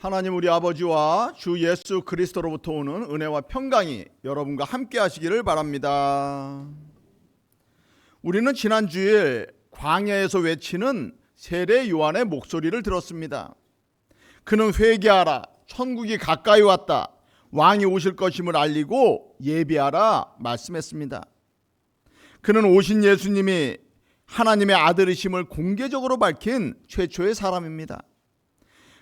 하나님 우리 아버지와 주 예수 그리스도로부터 오는 은혜와 평강이 여러분과 함께 하시기를 바랍니다. 우리는 지난 주일 광야에서 외치는 세례 요한의 목소리를 들었습니다. 그는 회개하라, 천국이 가까이 왔다, 왕이 오실 것임을 알리고 예비하라 말씀했습니다. 그는 오신 예수님이 하나님의 아들이심을 공개적으로 밝힌 최초의 사람입니다.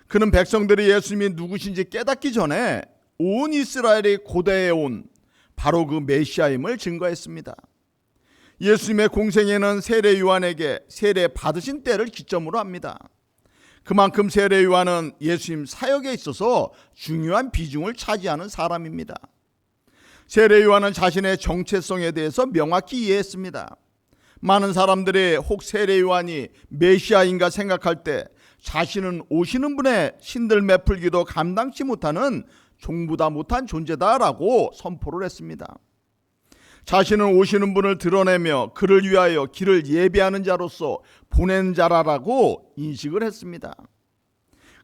그는 백성들이 예수님이 누구신지 깨닫기 전에 온 이스라엘이 고대해 온 바로 그 메시아임을 증거했습니다. 예수님의 공생애는 세례 요한에게 세례 받으신 때를 기점으로 합니다. 그만큼 세례 요한은 예수님 사역에 있어서 중요한 비중을 차지하는 사람입니다. 세례 요한은 자신의 정체성에 대해서 명확히 이해했습니다. 많은 사람들이 혹 세례 요한이 메시아인가 생각할 때 자신은 오시는 분의 신들매 풀기도 감당치 못하는 종보다 못한 존재다라고 선포를 했습니다. 자신은 오시는 분을 드러내며 그를 위하여 길을 예비하는 자로서 보낸 자라고 인식을 했습니다.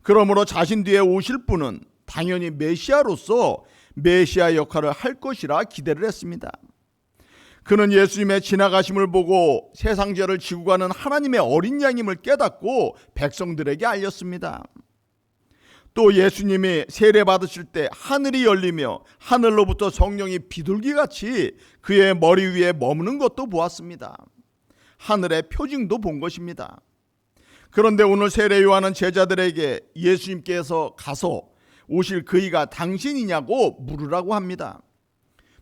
그러므로 자신 뒤에 오실 분은 당연히 메시아로서 메시아 역할을 할 것이라 기대를 했습니다. 그는 예수님의 지나가심을 보고 세상 죄를 지고 가는 하나님의 어린 양임을 깨닫고 백성들에게 알렸습니다. 또 예수님이 세례 받으실 때 하늘이 열리며 하늘로부터 성령이 비둘기같이 그의 머리 위에 머무는 것도 보았습니다. 하늘의 표징도 본 것입니다. 그런데 오늘 세례 요한은 제자들에게 예수님께서 가서 오실 그이가 당신이냐고 물으라고 합니다.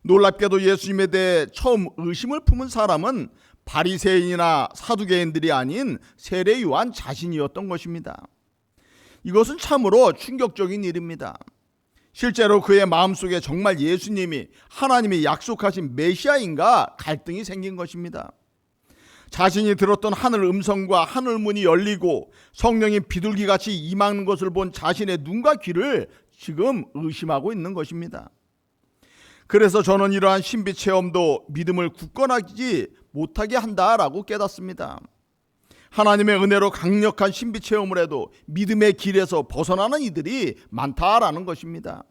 놀랍게도 예수님에 대해 처음 의심을 품은 사람은 바리새인이나 사두개인들이 아닌 세례 요한 자신이었던 것입니다. 이것은 참으로 충격적인 일입니다. 실제로 그의 마음속에 정말 예수님이 하나님이 약속하신 메시아인가 갈등이 생긴 것입니다. 자신이 들었던 하늘 음성과 하늘 문이 열리고 성령이 비둘기같이 임하는 것을 본 자신의 눈과 귀를 지금 의심하고 있는 것입니다. 그래서 저는 이러한 신비 체험도 믿음을 굳건하지 못하게 한다라고 깨닫습니다. 하나님의 은혜로 강력한 신비 체험을 해도 믿음의 길에서 벗어나는 이들이 많다라는 것입니다.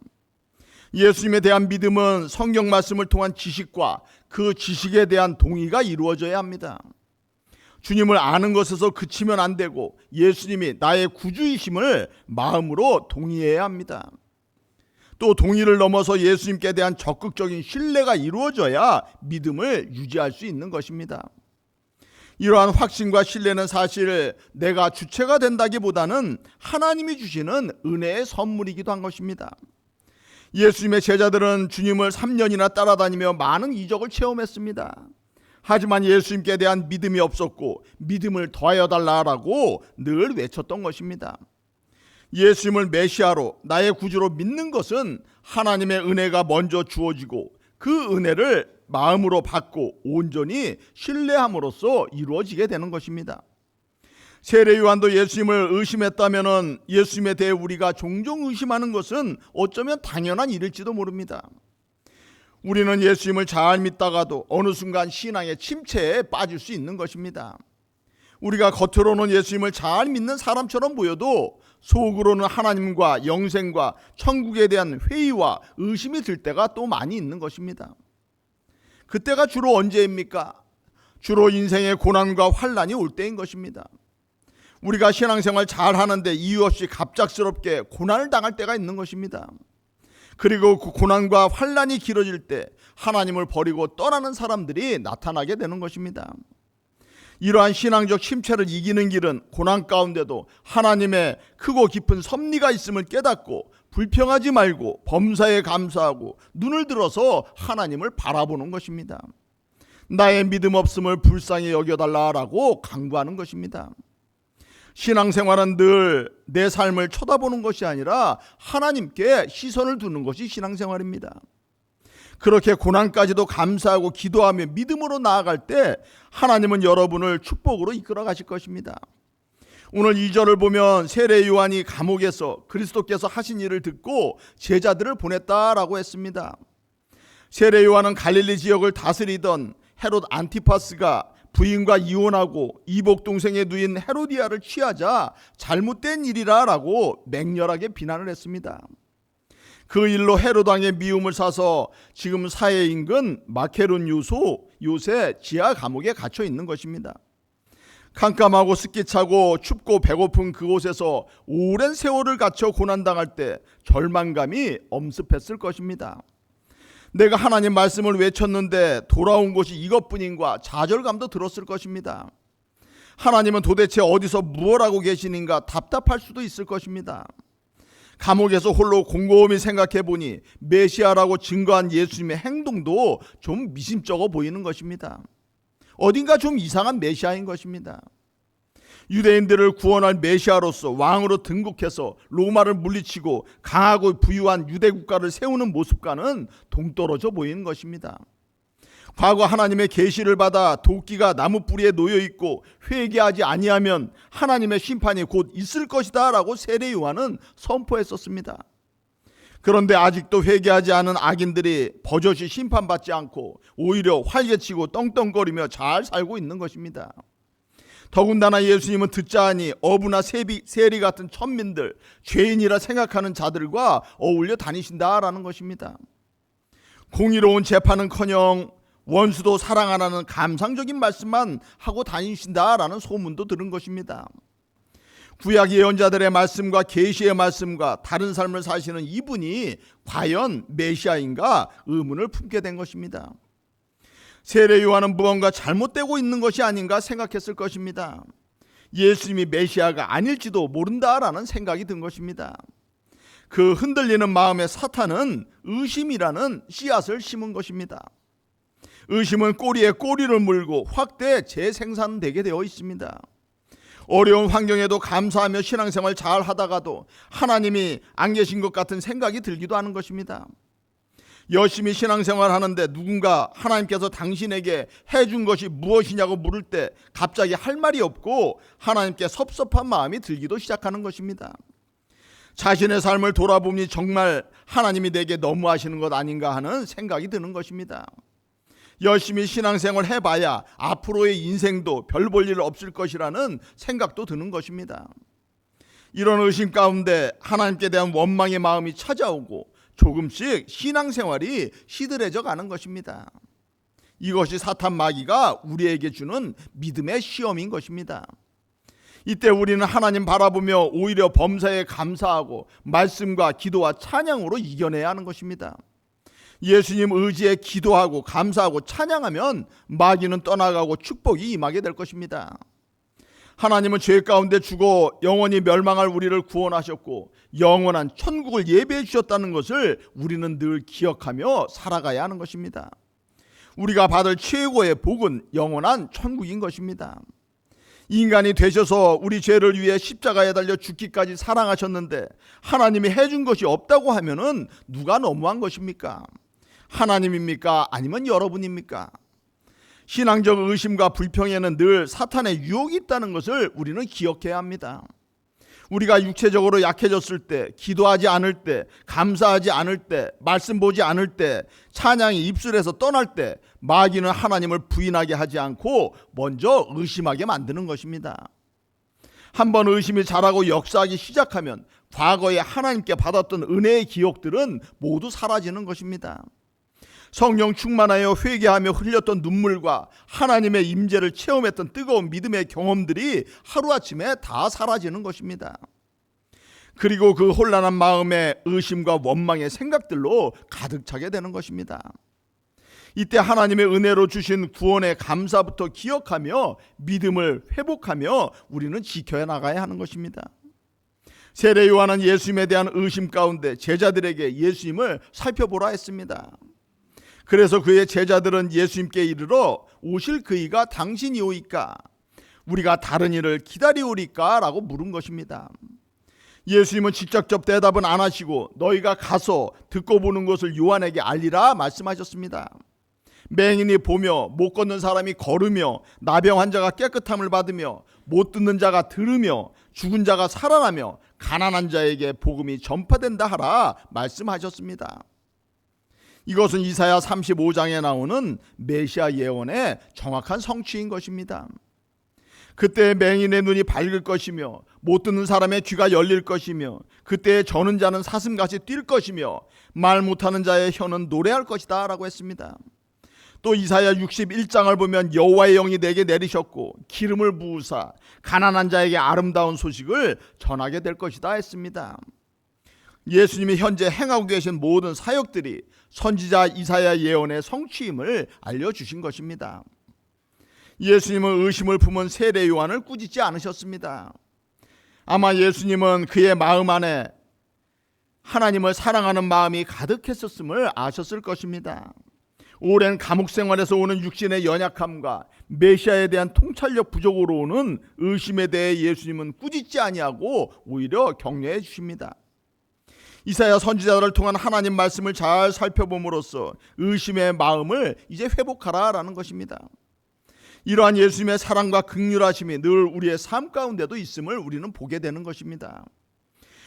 예수님에 대한 믿음은 성경 말씀을 통한 지식과 그 지식에 대한 동의가 이루어져야 합니다. 주님을 아는 것에서 그치면 안 되고 예수님이 나의 구주이심을 마음으로 동의해야 합니다. 또 동의를 넘어서 예수님께 대한 적극적인 신뢰가 이루어져야 믿음을 유지할 수 있는 것입니다. 이러한 확신과 신뢰는 사실 내가 주체가 된다기보다는 하나님이 주시는 은혜의 선물이기도 한 것입니다. 예수님의 제자들은 주님을 3년이나 따라다니며 많은 이적을 체험했습니다. 하지만 예수님께 대한 믿음이 없었고 믿음을 더하여 달라고 늘 외쳤던 것입니다. 예수님을 메시아로 나의 구주로 믿는 것은 하나님의 은혜가 먼저 주어지고 그 은혜를 마음으로 받고 온전히 신뢰함으로써 이루어지게 되는 것입니다. 세례 요한도 예수님을 의심했다면 예수님에 대해 우리가 종종 의심하는 것은 어쩌면 당연한 일일지도 모릅니다. 우리는 예수님을 잘 믿다가도 어느 순간 신앙의 침체에 빠질 수 있는 것입니다. 우리가 겉으로는 예수님을 잘 믿는 사람처럼 보여도 속으로는 하나님과 영생과 천국에 대한 회의와 의심이 들 때가 또 많이 있는 것입니다. 그때가 주로 언제입니까? 주로 인생의 고난과 환난이 올 때인 것입니다. 우리가 신앙생활 잘 하는데 이유 없이 갑작스럽게 고난을 당할 때가 있는 것입니다. 그리고 그 고난과 환난이 길어질 때 하나님을 버리고 떠나는 사람들이 나타나게 되는 것입니다. 이러한 신앙적 침체를 이기는 길은 고난 가운데도 하나님의 크고 깊은 섭리가 있음을 깨닫고 불평하지 말고 범사에 감사하고 눈을 들어서 하나님을 바라보는 것입니다. 나의 믿음 없음을 불쌍히 여겨달라고 강구하는 것입니다. 신앙생활은 늘 내 삶을 쳐다보는 것이 아니라 하나님께 시선을 두는 것이 신앙생활입니다. 그렇게 고난까지도 감사하고 기도하며 믿음으로 나아갈 때 하나님은 여러분을 축복으로 이끌어 가실 것입니다. 오늘 2절을 보면 세례 요한이 감옥에서 그리스도께서 하신 일을 듣고 제자들을 보냈다라고 했습니다. 세례 요한은 갈릴리 지역을 다스리던 헤롯 안티파스가 부인과 이혼하고 이복 동생의 누인 헤로디아를 취하자 잘못된 일이라라고 맹렬하게 비난을 했습니다. 그 일로 헤롯 왕의 미움을 사서 지금 사해 인근 마케론 요새 지하 감옥에 갇혀 있는 것입니다. 캄캄하고 습기차고 춥고 배고픈 그곳에서 오랜 세월을 갇혀 고난당할 때 절망감이 엄습했을 것입니다. 내가 하나님 말씀을 외쳤는데 돌아온 것이 이것뿐인가 좌절감도 들었을 것입니다. 하나님은 도대체 어디서 무엇 하고 계시는가 답답할 수도 있을 것입니다. 감옥에서 홀로 곰곰이 생각해 보니 메시아라고 증거한 예수님의 행동도 좀 미심쩍어 보이는 것입니다. 어딘가 좀 이상한 메시아인 것입니다. 유대인들을 구원할 메시아로서 왕으로 등극해서 로마를 물리치고 강하고 부유한 유대 국가를 세우는 모습과는 동떨어져 보이는 것입니다. 과거 하나님의 계시를 받아 도끼가 나무 뿌리에 놓여 있고 회개하지 아니하면 하나님의 심판이 곧 있을 것이다 라고 세례 요한은 선포했었습니다. 그런데 아직도 회개하지 않은 악인들이 버젓이 심판받지 않고 오히려 활개치고 떵떵거리며 잘 살고 있는 것입니다. 더군다나 예수님은 듣자 하니 어부나 세리 같은 천민들, 죄인이라 생각하는 자들과 어울려 다니신다라는 것입니다. 공의로운 재판은커녕 원수도 사랑하라는 감상적인 말씀만 하고 다니신다라는 소문도 들은 것입니다. 구약 예언자들의 말씀과 계시의 말씀과 다른 삶을 사시는 이분이 과연 메시아인가 의문을 품게 된 것입니다. 세례 요한은 무언가 잘못되고 있는 것이 아닌가 생각했을 것입니다. 예수님이 메시아가 아닐지도 모른다라는 생각이 든 것입니다. 그 흔들리는 마음에 사탄은 의심이라는 씨앗을 심은 것입니다. 의심은 꼬리에 꼬리를 물고 확대 재생산되게 되어 있습니다. 어려운 환경에도 감사하며 신앙생활 잘 하다가도 하나님이 안 계신 것 같은 생각이 들기도 하는 것입니다. 열심히 신앙생활 하는데 누군가 하나님께서 당신에게 해준 것이 무엇이냐고 물을 때 갑자기 할 말이 없고 하나님께 섭섭한 마음이 들기도 시작하는 것입니다. 자신의 삶을 돌아보니 정말 하나님이 내게 너무하시는 것 아닌가 하는 생각이 드는 것입니다. 열심히 신앙생활 해봐야 앞으로의 인생도 별 볼 일 없을 것이라는 생각도 드는 것입니다. 이런 의심 가운데 하나님께 대한 원망의 마음이 찾아오고 조금씩 신앙생활이 시들해져 가는 것입니다. 이것이 사탄 마귀가 우리에게 주는 믿음의 시험인 것입니다. 이때 우리는 하나님 바라보며 오히려 범사에 감사하고 말씀과 기도와 찬양으로 이겨내야 하는 것입니다. 예수님 의지에 기도하고 감사하고 찬양하면 마귀는 떠나가고 축복이 임하게 될 것입니다. 하나님은 죄 가운데 죽어 영원히 멸망할 우리를 구원하셨고 영원한 천국을 예비해 주셨다는 것을 우리는 늘 기억하며 살아가야 하는 것입니다. 우리가 받을 최고의 복은 영원한 천국인 것입니다. 인간이 되셔서 우리 죄를 위해 십자가에 달려 죽기까지 사랑하셨는데 하나님이 해준 것이 없다고 하면은 누가 너무한 것입니까? 하나님입니까? 아니면 여러분입니까? 신앙적 의심과 불평에는 늘 사탄의 유혹이 있다는 것을 우리는 기억해야 합니다. 우리가 육체적으로 약해졌을 때, 기도하지 않을 때, 감사하지 않을 때, 말씀 보지 않을 때, 찬양이 입술에서 떠날 때 마귀는 하나님을 부인하게 하지 않고 먼저 의심하게 만드는 것입니다. 한번 의심이 자라고 역사하기 시작하면 과거에 하나님께 받았던 은혜의 기억들은 모두 사라지는 것입니다. 성령 충만하여 회개하며 흘렸던 눈물과 하나님의 임재를 체험했던 뜨거운 믿음의 경험들이 하루아침에 다 사라지는 것입니다. 그리고 그 혼란한 마음에 의심과 원망의 생각들로 가득 차게 되는 것입니다. 이때 하나님의 은혜로 주신 구원의 감사부터 기억하며 믿음을 회복하며 우리는 지켜야 나가야 하는 것입니다. 세례 요한은 예수님에 대한 의심 가운데 제자들에게 예수님을 살펴보라 했습니다. 그래서 그의 제자들은 예수님께 이르러 오실 그이가 당신이오이까 우리가 다른 일을 기다리오리까 라고 물은 것입니다. 예수님은 직접적 대답은 안 하시고 너희가 가서 듣고 보는 것을 요한에게 알리라 말씀하셨습니다. 맹인이 보며 못 걷는 사람이 걸으며 나병 환자가 깨끗함을 받으며 못 듣는 자가 들으며 죽은 자가 살아나며 가난한 자에게 복음이 전파된다 하라 말씀하셨습니다. 이것은 이사야 35장에 나오는 메시아 예언의 정확한 성취인 것입니다. 그때 맹인의 눈이 밝을 것이며 못 듣는 사람의 귀가 열릴 것이며 그때 저는 자는 사슴같이 뛸 것이며 말 못하는 자의 혀는 노래할 것이다 라고 했습니다. 또 이사야 61장을 보면 여호와의 영이 내게 내리셨고 기름을 부으사 가난한 자에게 아름다운 소식을 전하게 될 것이다 했습니다. 예수님이 현재 행하고 계신 모든 사역들이 선지자 이사야 예언의 성취임을 알려주신 것입니다. 예수님은 의심을 품은 세례 요한을 꾸짖지 않으셨습니다. 아마 예수님은 그의 마음 안에 하나님을 사랑하는 마음이 가득했었음을 아셨을 것입니다. 오랜 감옥 생활에서 오는 육신의 연약함과 메시아에 대한 통찰력 부족으로 오는 의심에 대해 예수님은 꾸짖지 아니하고 오히려 격려해 주십니다. 이사야 선지자를 통한 하나님 말씀을 잘 살펴봄으로써 의심의 마음을 이제 회복하라라는 것입니다. 이러한 예수님의 사랑과 긍휼하심이 늘 우리의 삶 가운데도 있음을 우리는 보게 되는 것입니다.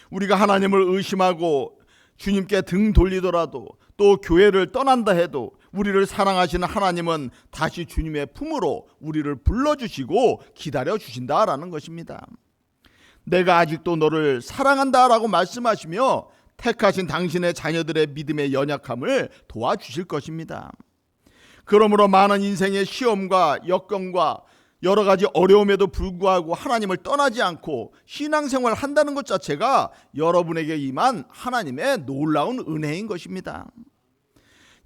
우리가 하나님을 의심하고 주님께 등 돌리더라도 또 교회를 떠난다 해도 우리를 사랑하시는 하나님은 다시 주님의 품으로 우리를 불러주시고 기다려주신다라는 것입니다. 내가 아직도 너를 사랑한다라고 말씀하시며 택하신 당신의 자녀들의 믿음의 연약함을 도와주실 것입니다. 그러므로 많은 인생의 시험과 역경과 여러 가지 어려움에도 불구하고 하나님을 떠나지 않고 신앙생활을 한다는 것 자체가 여러분에게 임한 하나님의 놀라운 은혜인 것입니다.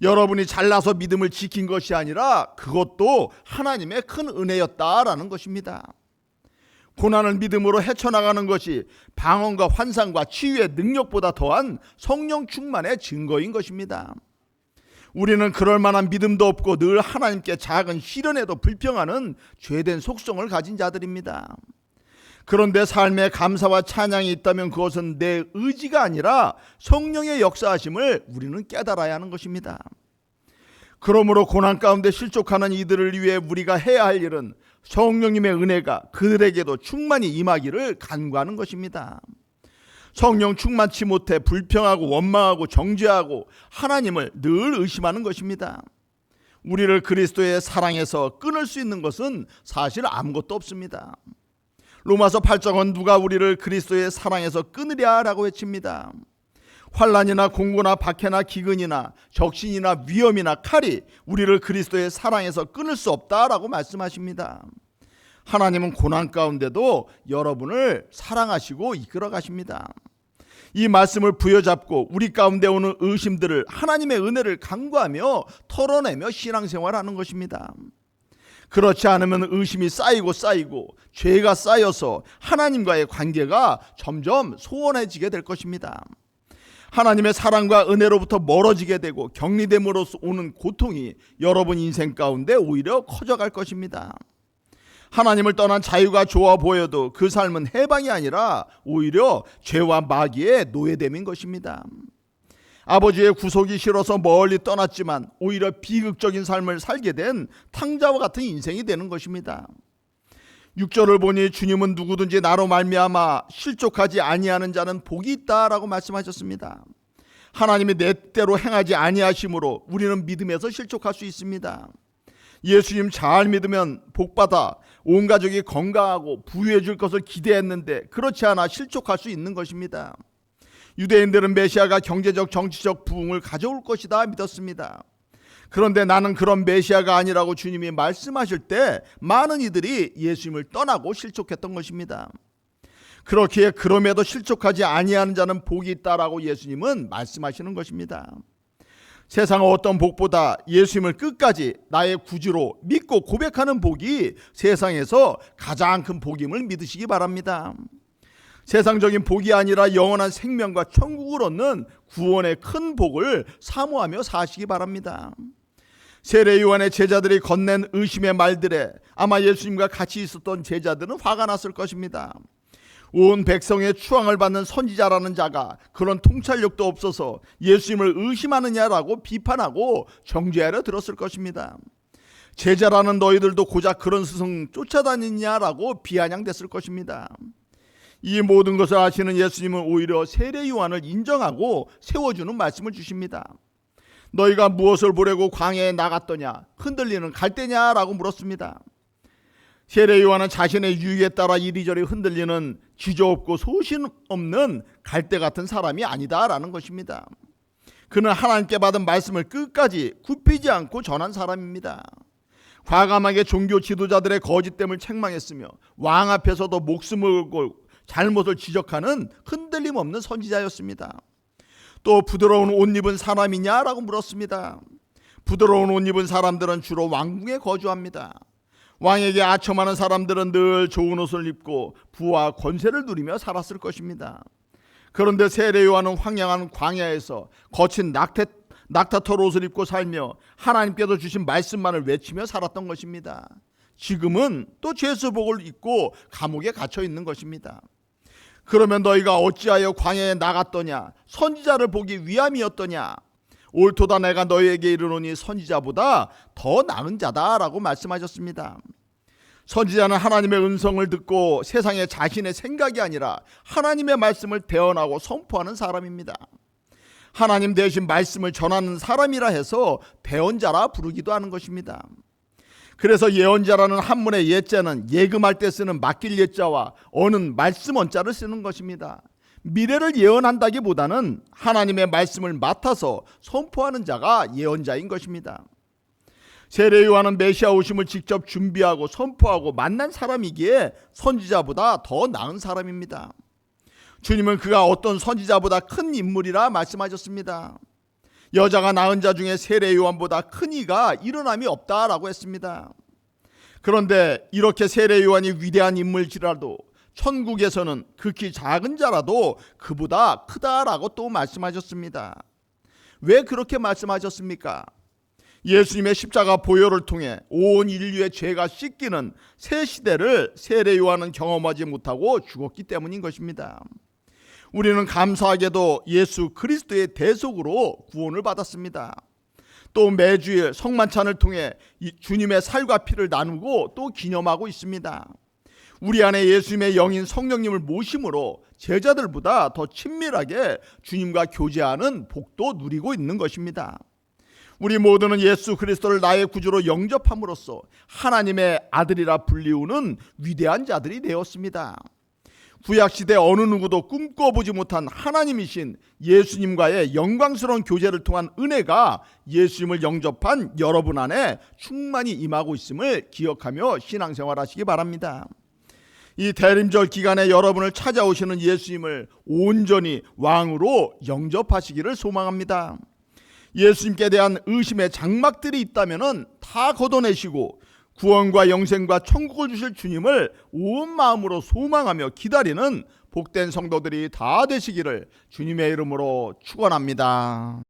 여러분이 잘나서 믿음을 지킨 것이 아니라 그것도 하나님의 큰 은혜였다라는 것입니다. 고난을 믿음으로 헤쳐나가는 것이 방언과 환상과 치유의 능력보다 더한 성령 충만의 증거인 것입니다. 우리는 그럴 만한 믿음도 없고 늘 하나님께 작은 시련에도 불평하는 죄된 속성을 가진 자들입니다. 그런데 삶에 감사와 찬양이 있다면 그것은 내 의지가 아니라 성령의 역사하심을 우리는 깨달아야 하는 것입니다. 그러므로 고난 가운데 실족하는 이들을 위해 우리가 해야 할 일은 성령님의 은혜가 그들에게도 충만히 임하기를 간구하는 것입니다. 성령 충만치 못해 불평하고 원망하고 정죄하고 하나님을 늘 의심하는 것입니다. 우리를 그리스도의 사랑에서 끊을 수 있는 것은 사실 아무것도 없습니다. 로마서 8장은 누가 우리를 그리스도의 사랑에서 끊으랴라고 외칩니다. 환난이나 공고나 박해나 기근이나 적신이나 위험이나 칼이 우리를 그리스도의 사랑에서 끊을 수 없다라고 말씀하십니다. 하나님은 고난 가운데도 여러분을 사랑하시고 이끌어 가십니다. 이 말씀을 부여잡고 우리 가운데 오는 의심들을 하나님의 은혜를 간구하며 털어내며 신앙생활하는 것입니다. 그렇지 않으면 의심이 쌓이고 죄가 쌓여서 하나님과의 관계가 점점 소원해지게 될 것입니다. 하나님의 사랑과 은혜로부터 멀어지게 되고 격리됨으로써 오는 고통이 여러분 인생 가운데 오히려 커져갈 것입니다. 하나님을 떠난 자유가 좋아 보여도 그 삶은 해방이 아니라 오히려 죄와 마귀의 노예됨인 것입니다. 아버지의 구속이 싫어서 멀리 떠났지만 오히려 비극적인 삶을 살게 된 탕자와 같은 인생이 되는 것입니다. 6절을 보니 주님은 누구든지 나로 말미암아 실족하지 아니하는 자는 복이 있다라고 말씀하셨습니다. 하나님이 내 뜻대로 행하지 아니하심으로 우리는 믿음에서 실족할 수 있습니다. 예수님 잘 믿으면 복받아 온 가족이 건강하고 부유해 줄 것을 기대했는데 그렇지 않아 실족할 수 있는 것입니다. 유대인들은 메시아가 경제적 정치적 부흥을 가져올 것이다 믿었습니다. 그런데 나는 그런 메시아가 아니라고 주님이 말씀하실 때 많은 이들이 예수님을 떠나고 실족했던 것입니다. 그렇기에 그럼에도 실족하지 아니하는 자는 복이 있다라고 예수님은 말씀하시는 것입니다. 세상의 어떤 복보다 예수님을 끝까지 나의 구주로 믿고 고백하는 복이 세상에서 가장 큰 복임을 믿으시기 바랍니다. 세상적인 복이 아니라 영원한 생명과 천국을 얻는 구원의 큰 복을 사모하며 사시기 바랍니다. 세례 요한의 제자들이 건넨 의심의 말들에 아마 예수님과 같이 있었던 제자들은 화가 났을 것입니다. 온 백성의 추앙을 받는 선지자라는 자가 그런 통찰력도 없어서 예수님을 의심하느냐라고 비판하고 정죄하려 들었을 것입니다. 제자라는 너희들도 고작 그런 스승 쫓아다니냐라고 비아냥댔을 것입니다. 이 모든 것을 아시는 예수님은 오히려 세례 요한을 인정하고 세워주는 말씀을 주십니다. 너희가 무엇을 보려고 광야에 나갔더냐? 흔들리는 갈대냐라고 물었습니다. 세례 요한은 자신의 유익에 따라 이리저리 흔들리는 지조없고 소신 없는 갈대 같은 사람이 아니다라는 것입니다. 그는 하나님께 받은 말씀을 끝까지 굽히지 않고 전한 사람입니다. 과감하게 종교 지도자들의 거짓됨을 책망했으며 왕 앞에서도 목숨을 걸고 잘못을 지적하는 흔들림 없는 선지자였습니다. 또 부드러운 옷 입은 사람이냐라고 물었습니다. 부드러운 옷 입은 사람들은 주로 왕궁에 거주합니다. 왕에게 아첨하는 사람들은 늘 좋은 옷을 입고 부와 권세를 누리며 살았을 것입니다. 그런데 세례 요한은 황량한 광야에서 거친 낙타털 옷을 입고 살며 하나님께서 주신 말씀만을 외치며 살았던 것입니다. 지금은 또 죄수복을 입고 감옥에 갇혀 있는 것입니다. 그러면 너희가 어찌하여 광야에 나갔더냐? 선지자를 보기 위함이었더냐? 옳도다 내가 너희에게 이르노니 선지자보다 더 나은 자다라고 말씀하셨습니다. 선지자는 하나님의 음성을 듣고 세상에 자신의 생각이 아니라 하나님의 말씀을 대언하고 선포하는 사람입니다. 하나님 대신 말씀을 전하는 사람이라 해서 대언자라 부르기도 하는 것입니다. 그래서 예언자라는 한문의 예자는 예금할 때 쓰는 맡길 예자와 어는 말씀 언자를 쓰는 것입니다. 미래를 예언한다기보다는 하나님의 말씀을 맡아서 선포하는 자가 예언자인 것입니다. 세례 요한은 메시아 오심을 직접 준비하고 선포하고 만난 사람이기에 선지자보다 더 나은 사람입니다. 주님은 그가 어떤 선지자보다 큰 인물이라 말씀하셨습니다. 여자가 낳은 자 중에 세례 요한보다 큰 이가 일어남이 없다라고 했습니다. 그런데 이렇게 세례 요한이 위대한 인물이라도 천국에서는 극히 작은 자라도 그보다 크다라고 또 말씀하셨습니다. 왜 그렇게 말씀하셨습니까? 예수님의 십자가 보혈을 통해 온 인류의 죄가 씻기는 새 시대를 세례 요한은 경험하지 못하고 죽었기 때문인 것입니다. 우리는 감사하게도 예수 그리스도의 대속으로 구원을 받았습니다. 또 매주일 성만찬을 통해 주님의 살과 피를 나누고 또 기념하고 있습니다. 우리 안에 예수님의 영인 성령님을 모심으로 제자들보다 더 친밀하게 주님과 교제하는 복도 누리고 있는 것입니다. 우리 모두는 예수 그리스도를 나의 구주로 영접함으로써 하나님의 아들이라 불리우는 위대한 자들이 되었습니다. 구약시대 어느 누구도 꿈꿔보지 못한 하나님이신 예수님과의 영광스러운 교제를 통한 은혜가 예수님을 영접한 여러분 안에 충만히 임하고 있음을 기억하며 신앙생활하시기 바랍니다. 이 대림절 기간에 여러분을 찾아오시는 예수님을 온전히 왕으로 영접하시기를 소망합니다. 예수님께 대한 의심의 장막들이 있다면 다 걷어내시고 구원과 영생과 천국을 주실 주님을 온 마음으로 소망하며 기다리는 복된 성도들이 다 되시기를 주님의 이름으로 축원합니다.